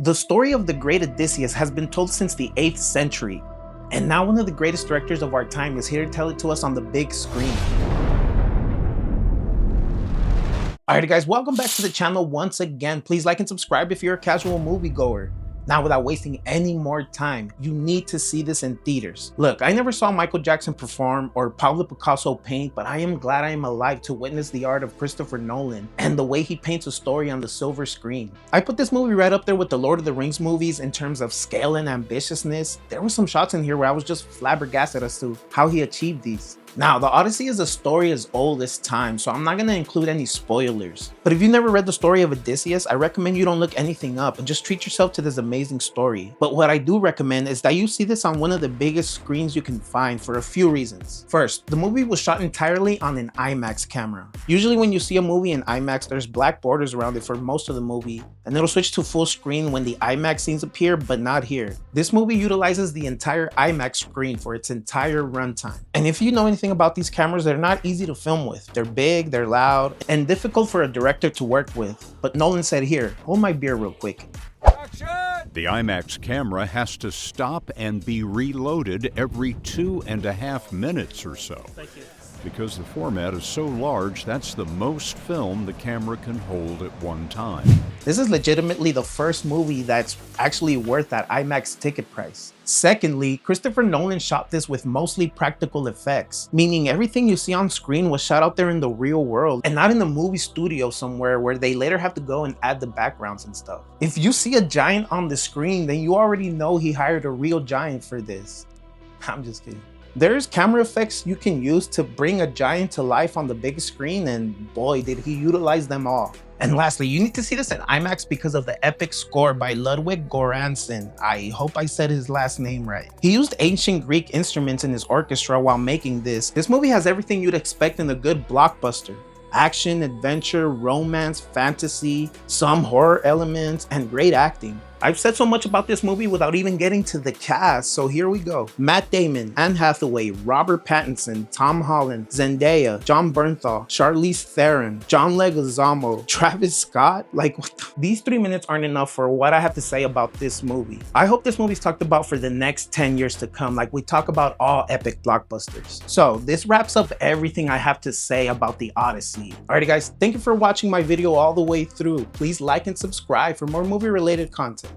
The story of the great Odysseus has been told since the 8th century, and now one of the greatest directors of our time is here to tell it to us on the big screen. Alright guys, welcome back to the channel once again. Please like and subscribe if you're a casual moviegoer. Now, without wasting any more time, you need to see this in theaters. Look, I never saw Michael Jackson perform or Pablo Picasso paint, but I am glad I am alive to witness the art of Christopher Nolan and the way he paints a story on the silver screen. I put this movie right up there with the Lord of the Rings movies in terms of scale and ambitiousness. There were some shots in here where I was just flabbergasted as to how he achieved these. Now, the Odyssey is a story as old as time, so I'm not going to include any spoilers. But if you've never read the story of Odysseus, I recommend you don't look anything up and just treat yourself to this amazing story. But what I do recommend is that you see this on one of the biggest screens you can find for a few reasons. First, the movie was shot entirely on an IMAX camera. Usually when you see a movie in IMAX, there's black borders around it for most of the movie, and it'll switch to full screen when the IMAX scenes appear, but not here. This movie utilizes the entire IMAX screen for its entire runtime. And if you know anything about these cameras, they're not easy to film with. They're big, they're loud, and difficult for a director to work with. But Nolan said, "Here, hold my beer real quick." The IMAX camera has to stop and be reloaded every 2.5 minutes or so. Thank you. Because the format is so large, that's the most film the camera can hold at one time. This is legitimately the first movie that's actually worth that IMAX ticket price. Secondly, Christopher Nolan shot this with mostly practical effects, meaning everything you see on screen was shot out there in the real world and not in the movie studio somewhere where they later have to go and add the backgrounds and stuff. If you see a giant on the screen, then you already know he hired a real giant for this. I'm just kidding. There's camera effects you can use to bring a giant to life on the big screen, and boy, did he utilize them all. And lastly, you need to see this in IMAX because of the epic score by Ludwig Göransson. I hope I said his last name right. He used ancient Greek instruments in his orchestra while making this. This movie has everything you'd expect in a good blockbuster. Action, adventure, romance, fantasy, some horror elements, and great acting. I've said so much about this movie without even getting to the cast, so here we go. Matt Damon, Anne Hathaway, Robert Pattinson, Tom Holland, Zendaya, Jon Bernthal, Charlize Theron, John Leguizamo, Travis Scott. Like, these 3 minutes aren't enough for what I have to say about this movie. I hope this movie's talked about for the next 10 years to come, like we talk about all epic blockbusters. So this wraps up everything I have to say about the Odyssey. Alrighty guys, thank you for watching my video all the way through. Please like and subscribe for more movie related content.